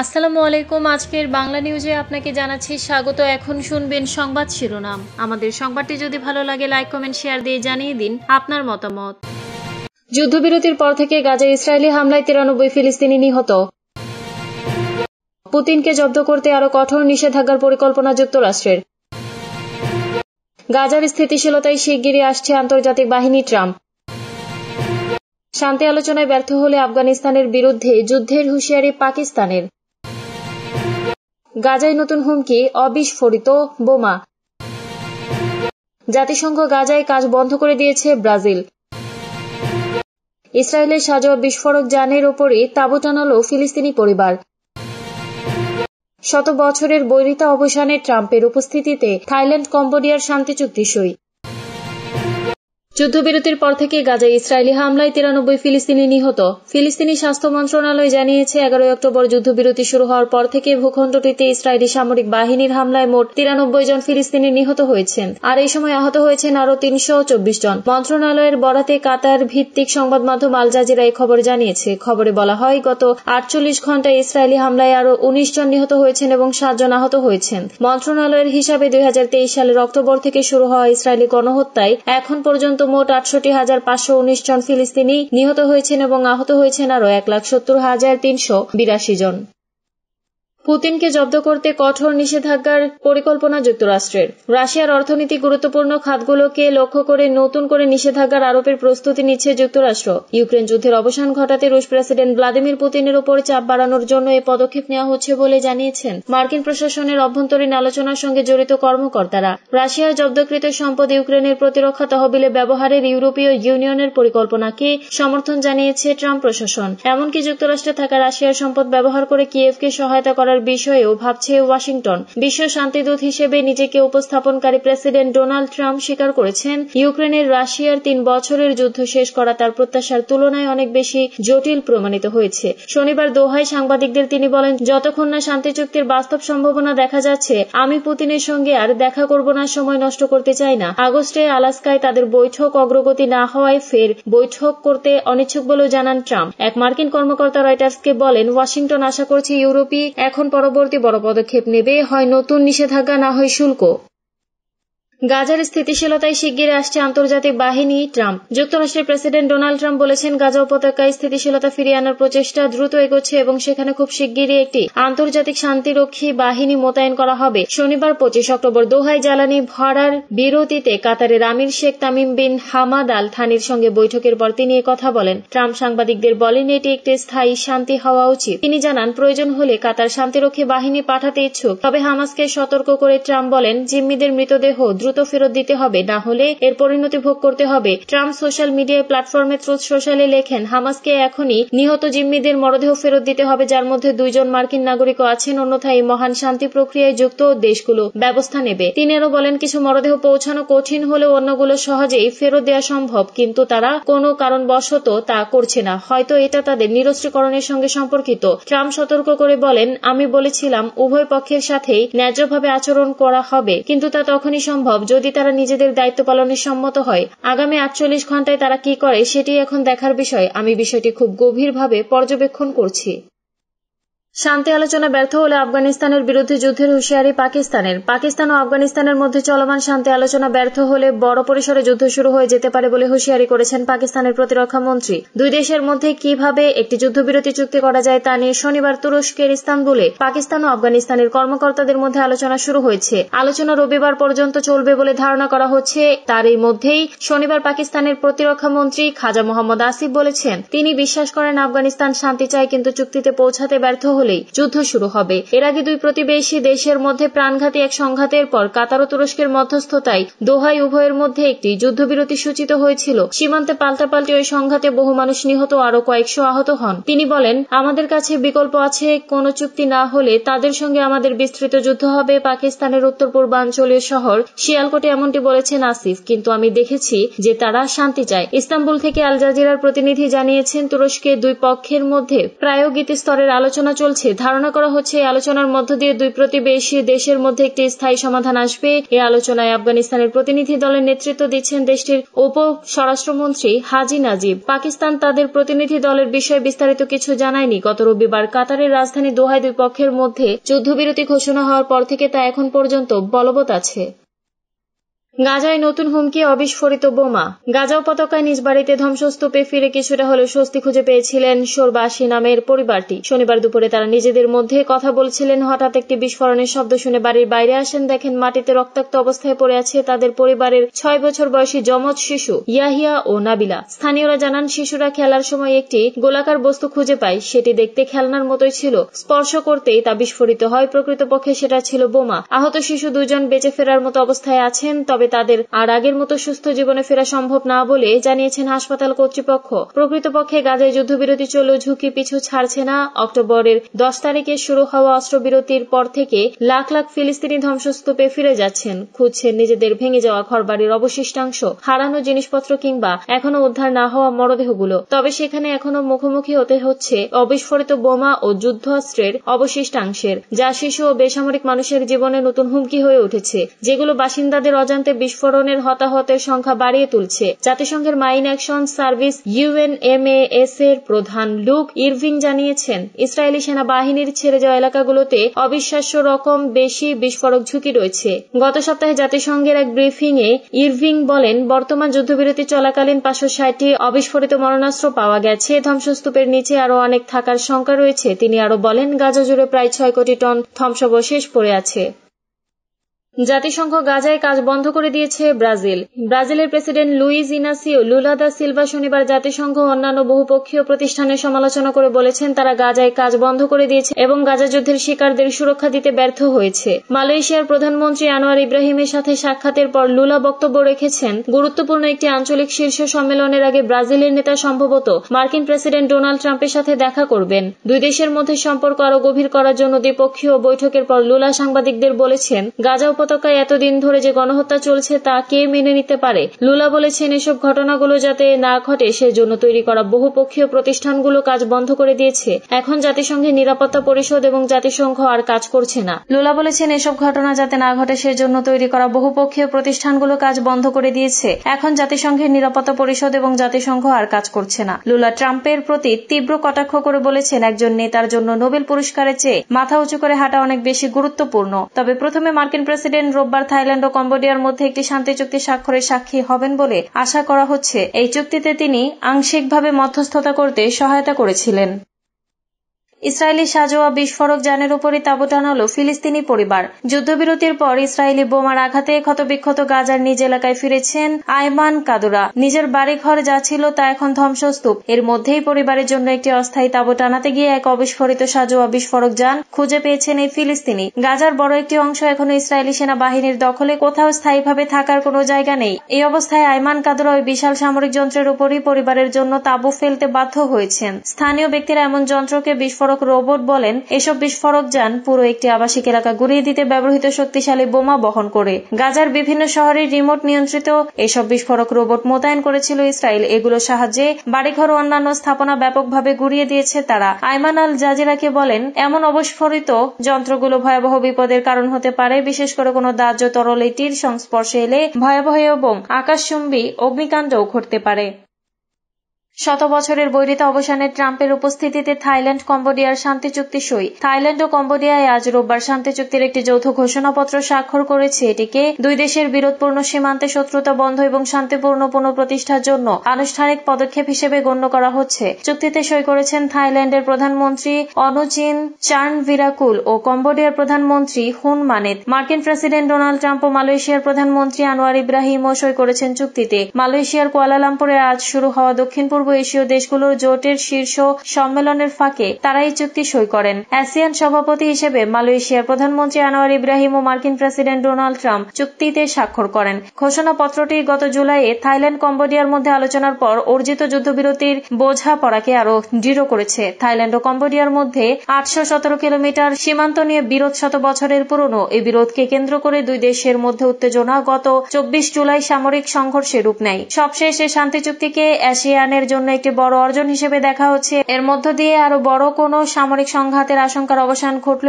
আসসালামু আলাইকুম। আজকের বাংলা নিউজে আপনাকে জানাচ্ছি স্বাগত। এখন শুনবেন সংবাদ শিরোনাম। আমাদের সংবাদটি যদি ভালো লাগে লাইক কমেন্ট শেয়ার দিয়ে জানিয়ে দিন আপনার মতামত। যুদ্ধবিরতির পর থেকে গাজায় ইসরায়েলি হামলায় 93 ফিলিস্তিনি নিহত। পুতিনকে জব্দ করতে আরো কঠোর নিষেধাজ্ঞার পরিকল্পনা যুক্তরাষ্ট্রের। গাজার স্থিতিশীলতায় শিগগিরই আসছে আন্তর্জাতিক বাহিনী। ট্রাম্প শান্তি আলোচনায় ব্যর্থ হলে আফগানিস্তানের বিরুদ্ধে যুদ্ধের হুঁশিয়ারি পাকিস্তানের। গাজায় নতুন হুমকি, অবিস্ফোরিত বোমা। জাতিসংঘ গাজায় কাজ বন্ধ করে দিয়েছে ব্রাজিল। ইসরায়েলের সাজোয়া বিস্ফোরক যানের ওপরই তাঁবু টানালো ফিলিস্তিনি পরিবার। 100 বছরের বৈরিতা অবসানে ট্রাম্পের উপস্থিতিতে থাইল্যান্ড কম্বোডিয়ার শান্তি চুক্তি সই। যুদ্ধবিরতির পর থেকে গাজায় ইসরায়েলি হামলায় 93 ফিলিস্তিনি নিহত। ফিলিস্তিনি স্বাস্থ্য মন্ত্রণালয় জানিয়েছে 11 অক্টোবর যুদ্ধবিরতি শুরু হওয়ার পর থেকে ভূখণ্ডটিতে ইসরায়েলি সামরিক বাহিনীর হামলায় মোট 93 জন ফিলিস্তিনি নিহত হয়েছেন, আর এই সময় আহত হয়েছেন আরও 324 জন। মন্ত্রণালয়ের বরাতে কাতার ভিত্তিক সংবাদ মাধ্যম আল জাজিরা এই খবর জানিয়েছে। খবরে বলা হয়, গত 48 ঘণ্টায় ইসরায়েলি হামলায় আরও 19 জন নিহত হয়েছেন এবং 7 জন আহত হয়েছেন। মন্ত্রণালয়ের হিসাবে 2023 সালের অক্টোবর থেকে শুরু হওয়া ইসরায়েলি গণহত্যায় এখন পর্যন্ত মোট 68,519 জন ফিলিস্তিনি নিহত হয়েছেন এবং আহত হয়েছেন আরও 1,70,382 জন। পুতিনকে জব্দ করতে কঠোর নিষেধাজ্ঞার পরিকল্পনা যুক্তরাষ্ট্রের। রাশিয়ার অর্থনীতি গুরুত্বপূর্ণ খাতগুলোকে লক্ষ্য করে নতুন করে নিষেধাজ্ঞার আরোপের প্রস্তুতি নিচ্ছে যুক্তরাষ্ট্র। ইউক্রেন যুদ্ধের অবসান ঘটাতে রুশ প্রেসিডেন্ট ভ্লাদিমির পুতিনের উপর চাপ বাড়ানোর জন্য এই পদক্ষেপ নেওয়া হচ্ছে বলে জানিয়েছেন মার্কিন প্রশাসনের অভ্যন্তরীণ আলোচনার সঙ্গে জড়িত কর্মকর্তারা। রাশিয়ার জব্দকৃত সম্পদ ইউক্রেনের প্রতিরক্ষা তহবিলে ব্যবহারের ইউরোপীয় ইউনিয়নের পরিকল্পনাকে সমর্থন জানিয়েছে ট্রাম্প প্রশাসন। এমনকি যুক্তরাষ্ট্রে থাকা রাশিয়ার সম্পদ ব্যবহার করে কিয়েভকে সহায়তা করার বিষয়েও ভাবছে ওয়াশিংটন। বিশ্ব শান্তিদূত হিসেবে নিজেকে উপস্থাপনকারী প্রেসিডেন্ট ডোনাল্ড ট্রাম্প স্বীকার করেছেন, ইউক্রেনের রাশিয়ার 3 বছরের যুদ্ধ শেষ করা তার প্রত্যাশার তুলনায় অনেক বেশি জটিল প্রমাণিত হয়েছে। শনিবার দোহায় সাংবাদিকদের তিনি বলেন, যতক্ষণ না শান্তি চুক্তির বাস্তব সম্ভাবনা দেখা যাচ্ছে, আমি পুতিনের সঙ্গে আর দেখা করব না, সময় নষ্ট করতে চাই না। আগস্টে আলাস্কায় তাদের বৈঠক অগ্রগতি না হওয়ায় ফের বৈঠক করতে অনিচ্ছুক বলেও জানান ট্রাম্প। এক মার্কিন কর্মকর্তা রয়টার্সকে বলেন, ওয়াশিংটন আশা করছে ইউরোপই এখন পরবর্তী বড় পদক্ষেপ নেবে, হয় নতুন নিষেধাজ্ঞা না হয় শুল্ক। গাজার স্থিতিশীলতায় শিগগিরই আসছে আন্তর্জাতিক বাহিনী। ট্রাম্প যুক্তরাষ্ট্রের প্রেসিডেন্ট ডোনাল্ড ট্রাম্প বলেছেন, গাজা উপত্যকায় স্থিতিশীলতা ফিরিয়ে আনার প্রচেষ্টা দ্রুত এগোচ্ছে এবং সেখানে খুব শিগগিরই একটি আন্তর্জাতিক শান্তিরক্ষী বাহিনী মোতায়েন করা হবে। শনিবার 25 অক্টোবর দোহায় জ্বালানি ভরার বিরতিতে কাতারের আমির Sheikh Tamim bin Hamad Al থানির সঙ্গে বৈঠকের পর তিনি কথা বলেন। ট্রাম্প সাংবাদিকদের বলেন, এটি একটি স্থায়ী শান্তি হওয়া উচিত। তিনি জানান, প্রয়োজন হলে কাতার শান্তিরক্ষী বাহিনী পাঠাতে ইচ্ছুক, তবে হামাসকে সতর্ক করে ট্রাম্প বলেন, জিম্মিদের মৃতদেহ দ্রুত ফেরত দিতে হবে, না হলে এর পরিণতি ভোগ করতে হবে। ট্রাম্প সোশ্যাল মিডিয়ায় প্ল্যাটফর্মে ট্রুথ সোশ্যালে লেখেন, হামাসকে এখনই নিহত জিম্মিদের মরদেহ ফেরত দিতে হবে, যার মধ্যে 2 জন মার্কিন নাগরিকও আছেন, অন্যথায় মহান শান্তি প্রক্রিয়ায় যুক্ত দেশগুলো ব্যবস্থা নেবে। তিনি আরো বলেন, কিছু মরদেহ পৌঁছানো কঠিন হলেও অন্যগুলো সহজেই ফেরত দেওয়া সম্ভব, কিন্তু তারা কোনো কারণবশত তা করছে না, হয়তো এটা তাদের নিরস্ত্রীকরণের সঙ্গে সম্পর্কিত। ট্রাম্প সতর্ক করে বলেন, আমি বলেছিলাম উভয় পক্ষের সাথেই ন্যায্যভাবে আচরণ করা হবে, কিন্তু তা তখনই সম্ভব যদি তারা নিজেদের দায়িত্ব পালনে সম্মত হয়। আগামী 48 ঘণ্টায় তারা কি করে সেটি এখন দেখার বিষয়। আমি বিষয়টি খুব গভীরভাবে পর্যবেক্ষণ করছি। শান্তি আলোচনা ব্যর্থ হলে আফগানিস্তানের বিরুদ্ধে যুদ্ধের হুঁশিয়ারি পাকিস্তানের। পাকিস্তান ও আফগানিস্তানের মধ্যে চলমান শান্তি আলোচনা ব্যর্থ হলে বড় পরিসরে যুদ্ধ শুরু হয়ে যেতে পারে বলে হুঁশিয়ারি করেছেন পাকিস্তানের প্রতিরক্ষা মন্ত্রী। 2 দেশের মধ্যে কিভাবে একটি যুদ্ধবিরতি চুক্তি করা যায় তা নিয়ে শনিবার তুরস্কের ইস্তানবুলে পাকিস্তান ও আফগানিস্তানের কর্মকর্তাদের মধ্যে আলোচনা শুরু হয়েছে। আলোচনা রবিবার পর্যন্ত চলবে বলে ধারণা করা হচ্ছে। তারই মধ্যেই শনিবার পাকিস্তানের প্রতিরক্ষা মন্ত্রী খাজা মোহাম্মদ আসিফ বলেছেন, তিনি বিশ্বাস করেন আফগানিস্তান শান্তি চায়, কিন্তু চুক্তিতে পৌঁছাতে ব্যর্থ হলে যুদ্ধ শুরু হবে। এর আগে 2 প্রতিবেশী দেশের মধ্যে প্রাণঘাতী এক সংঘাতের পর কাতার ও তুরস্কের মধ্যস্থতায় দোহায় উভয়ের মধ্যে একটি যুদ্ধবিরতি সূচিত হয়েছিল। সীমান্তে পাল্টাপাল্টি ওই সংঘাতে বহু মানুষ নিহত, আরো কয়েকশো আহত হন। তিনি বলেন, আমাদের কাছে বিকল্প আছে, কোনো চুক্তি না হলে তাদের সঙ্গে আমাদের বিস্তৃত যুদ্ধ হবে। পাকিস্তানের উত্তর পূর্বাঞ্চলীয় শহর শিয়ালকোটে এমনটি বলেছেন আসিফ, কিন্তু আমি দেখেছি যে তারা শান্তি চায়। ইস্তাম্বুল থেকে আল জাজিরার প্রতিনিধি জানিয়েছেন, তুরস্কে 2 পক্ষের মধ্যে প্রায়োগিক স্তরের আলোচনা চলছে চলছে। ধারণা করা হচ্ছে এই আলোচনার মধ্য দিয়ে দুই প্রতিবেশী দেশের মধ্যে একটি স্থায়ী সমাধান আসবে। এই আলোচনায় আফগানিস্তানের প্রতিনিধি দলের নেতৃত্ব দিচ্ছেন দেশটির উপ স্বরাষ্ট্রমন্ত্রী হাজি নাজিব। পাকিস্তান তাদের প্রতিনিধি দলের বিষয়ে বিস্তারিত কিছু জানায়নি। গত রবিবার কাতারের রাজধানী দোহায় দুই পক্ষের মধ্যে যুদ্ধবিরতি ঘোষণা হওয়ার পর থেকে তা এখন পর্যন্ত বলবৎ আছে। গাজায় নতুন হুমকি, অবিস্ফোরিত বোমা। গাজা উপত্যকায় নিজ বাড়িতে ধ্বংসস্তূপে ফিরে কিছুটা হলেও স্বস্তি খুঁজে পেয়েছিলেন সোরবাসী নামের পরিবারটি। শনিবার দুপুরে তারা নিজেদের মধ্যে কথা বলছিলেন। হঠাৎ একটি বিস্ফোরণের শব্দ শুনে বাড়ির বাইরে আসেন। দেখেন মাটিতে রক্তাক্ত অবস্থায় পড়ে আছে তাদের পরিবারের 6 বছর বয়সী যমজ শিশু ইয়াহিয়া ও নাবিলা। স্থানীয়রা জানান শিশুরা খেলার সময় একটি গোলাকার বস্তু খুঁজে পায়। সেটি দেখতে খেলনার মতোই ছিল। স্পর্শ করতেই তা বিস্ফোরিত হয়। প্রকৃতপক্ষে সেটা ছিল বোমা। আহত শিশু 2 জন বেঁচে ফেরার মতো অবস্থায় আছেন, তবে তাদের আর আগের মতো সুস্থ জীবনে ফেরা সম্ভব না বলে জানিয়েছেন হাসপাতাল কর্তৃপক্ষ। প্রকৃতপক্ষে গাজায় যুদ্ধবিরতি চলেও ঝুঁকি পিছু ছাড়ছে না। অক্টোবরের 10 তারিখে শুরু হওয়া অস্ত্রবিরতির পর থেকে লাখ লাখ ফিলিস্তিনি ধ্বংসস্তূপে ফিরে যাচ্ছেন, খুঁজছেন নিজেদের ভেঙে যাওয়া ঘরবাড়ির অবশিষ্টাংশ, হারানো জিনিসপত্র কিংবা এখনো উদ্ধার না হওয়া মরদেহগুলো। তবে সেখানে এখনো মুখোমুখি হতে হচ্ছে অবিস্ফোরিত বোমা ও যুদ্ধাস্ত্রের অবশিষ্টাংশের, যা শিশু ও বেসামরিক মানুষের জীবনে নতুন হুমকি হয়ে উঠেছে, যেগুলো বাসিন্দাদের অজান্তে বিস্ফোরণের হতাহতের সংখ্যা বাড়িয়ে তুলছে। জাতিসংঘের মাইন অ্যাকশন সার্ভিস UNMAS এর প্রধান লুক ইরভিং জানিয়েছেন, ইসরায়েলি সেনাবাহিনীর ছেড়ে যাওয়া এলাকাগুলোতে অবিশ্বাস্য রকম বেশি বিস্ফোরক ঝুঁকি রয়েছে। গত সপ্তাহে জাতিসংঘের এক ব্রিফিংয়ে ইরভিং বলেন, বর্তমান যুদ্ধবিরতি চলাকালীন 560টি অবিস্ফোরিত মরণাস্ত্র পাওয়া গেছে। ধ্বংসস্তূপের নিচে আরও অনেক থাকার শঙ্কা রয়েছে। তিনি আরও বলেন, গাজা জুড়ে প্রায় 6 কোটি টন ধ্বংসাবশেষ পড়ে আছে। জাতিসংঘ গাজায় কাজ বন্ধ করে দিয়েছে ব্রাজিল। ব্রাজিলের president Luiz Inacio Lula da Silva শনিবার জাতিসংঘ অন্যান্য বহুপক্ষীয় প্রতিষ্ঠানের সমালোচনা করে বলেছেন, তারা গাজায় কাজ বন্ধ করে দিয়েছে এবং গাজা যুদ্ধের শিকারদের সুরক্ষা দিতে ব্যর্থ হয়েছে। মালয়েশিয়ার প্রধানমন্ত্রী আনোয়ার ইব্রাহিমের সাথে সাক্ষাতের পর লুলা বক্তব্য রেখেছেন, গুরুত্বপূর্ণ একটি আঞ্চলিক শীর্ষ সম্মেলনের আগে ব্রাজিলের নেতা সম্ভবত মার্কিন প্রেসিডেন্ট ডোনাল্ড ট্রাম্পের সাথে দেখা করবেন। দুই দেশের মধ্যে সম্পর্ক আরও গভীর করার জন্য দ্বিপক্ষীয় বৈঠকের পর লুলা সাংবাদিকদের বলেছেন, গাজা উপত্যকায় এতদিন ধরে যে গণহত্যা চলছে তা কে মেনে নিতে পারে। লুলা বলেছেন, এসব ঘটনাগুলো যাতে না ঘটে সেজন্য তৈরি করা বহুপক্ষীয় প্রতিষ্ঠানগুলো কাজ বন্ধ করে দিয়েছে। এখন জাতিসংঘের নিরাপত্তা পরিষদ এবং জাতিসংঘ আর কাজ করছে না। লুলা বলেছেন, এসব ঘটনা যাতে না ঘটে সেজন্য তৈরি করা বহুপক্ষীয় প্রতিষ্ঠানগুলো কাজ বন্ধ করে দিয়েছে। এখন জাতিসংঘের নিরাপত্তা পরিষদ এবং জাতিসংঘ আর কাজ করছে না। লুলা ট্রাম্পের প্রতি তীব্র কটাক্ষ করে বলেছেন, একজন নেতার জন্য নোবেল পুরস্কারের চেয়ে মাথা উঁচু করে হাঁটা অনেক বেশি গুরুত্বপূর্ণ। তবে প্রথমে মার্কিন প্রেসিডেন্ট রোববার থাইল্যান্ড ও কম্বোডিয়ার মধ্যে একটি শান্তি চুক্তি স্বাক্ষরের সাক্ষী হবেন বলে আশা করা হচ্ছে। এই চুক্তিতে তিনি আংশিকভাবে মধ্যস্থতা করতে সহায়তা করেছিলেন। ইসরায়েলি সাজোয়া বিস্ফোরক যানের উপরই তাঁবু টানাল ফিলিস্তিনি পরিবার। যুদ্ধবিরতির পর ইসরায়েলি বোমার আঘাতে ক্ষতবিক্ষত গাজার নিজ এলাকায় ফিরেছেন আয়মান কাদুরা। নিজের বাড়িঘর যা ছিল তা এখন ধ্বংসস্তূপ। এর মধ্যেই পরিবারের জন্য একটি অস্থায়ী তাঁবু টানাতে গিয়ে এক অবিস্ফোরিত সাজোয়া বিস্ফোরক যান খুঁজে পেয়েছেন এই ফিলিস্তিনি। গাজার বড় একটি অংশ এখনো ইসরায়েলি সেনাবাহিনীর দখলে, কোথাও স্থায়ীভাবে থাকার কোনো জায়গা নেই। এই অবস্থায় আয়মান কাদুরা ওই বিশাল সামরিক যন্ত্রের উপরই পরিবারের জন্য তাঁবু ফেলতে বাধ্য হয়েছেন। স্থানীয় ব্যক্তিরা এমন যন্ত্রকে বিস্ফোরক রোবট বলেন। এসব বিস্ফোরক যান পুরো একটি আবাসিক এলাকা গুড়িয়ে দিতে ব্যবহৃত শক্তিশালী বোমা বহন করে। গাজার বিভিন্ন শহরের রিমোট নিয়ন্ত্রিত এসব বিস্ফোরক রোবট মোতায়েন করেছিল ইসরায়েল। এগুলোর সাহায্যে বাড়িঘর ও অন্যান্য স্থাপনা ব্যাপকভাবে গুড়িয়ে দিয়েছে তারা। আয়মান আল জাজিরাকে বলেন, এমন অবিস্ফোরিত যন্ত্রগুলো ভয়াবহ বিপদের কারণ হতে পারে, বিশেষ করে কোনো দাহ্য তরল এটির সংস্পর্শে এলে ভয়াবহ এবং আকাশচুম্বী অগ্নিকাণ্ডও ঘটতে পারে। 100 বছরের বৈরিতা অবসানে ট্রাম্পের উপস্থিতিতে থাইল্যান্ড কম্বোডিয়ার শান্তি চুক্তি সই। থাইল্যান্ড ও কম্বোডিয়ায় আজ রোববার শান্তি চুক্তির একটি যৌথ ঘোষণাপত্র স্বাক্ষর করেছে। এটিকে দুই দেশের বিরোধপূর্ণ সীমান্তে শত্রুতা বন্ধ এবং শান্তিপূর্ণ পুনঃপ্রতিষ্ঠার জন্য আনুষ্ঠানিক পদক্ষেপ হিসেবে গণ্য করা হচ্ছে। চুক্তিতে সই করেছেন থাইল্যান্ডের প্রধানমন্ত্রী অনুচিন চার্নভিরাকুল ও কম্বোডিয়ার প্রধানমন্ত্রী হুন মানেত। মার্কিন প্রেসিডেন্ট ডোনাল্ড ট্রাম্প ও মালয়েশিয়ার প্রধানমন্ত্রী আনোয়ার ইব্রাহিমও সই করেছেন চুক্তিতে। মালয়েশিয়ার কুয়ালালামপুরে আজ শুরু হওয়া দক্ষিণ পূর্ব এশীয় দেশগুলোর জোটের শীর্ষ সম্মেলনের ফাঁকে তারা এই চুক্তি সই করেন। আসিয়ান সভাপতি হিসেবে মালয়েশিয়ার প্রধানমন্ত্রী আনোয়ার ইব্রাহিম ও মার্কিন প্রেসিডেন্ট ডোনাল্ড ট্রাম্প চুক্তিতে স্বাক্ষর করেন। ঘোষণাপত্রটি গত জুলাইয়ে থাইল্যান্ড কম্বোডিয়ার মধ্যে আলোচনার পর অর্জিত যুদ্ধবিরতির বোঝাপড়াকে আরো দৃঢ় করেছে। থাইল্যান্ড ও কম্বোডিয়ার মধ্যে 817 কিলোমিটার সীমান্ত নিয়ে বিরোধ 100 বছরের পুরনো। এই বিরোধকে কেন্দ্র করে দুই দেশের মধ্যে উত্তেজনা গত 24 জুলাই সামরিক সংঘর্ষে রূপ নেয়। সবশেষ এই শান্তি চুক্তিকে আসিয়ানের জন্য একটি বড় অর্জন হিসেবে দেখা হচ্ছে। এর মধ্য দিয়ে আরো বড় কোনো সামরিক সংঘাতের আশঙ্কার অবসান ঘটল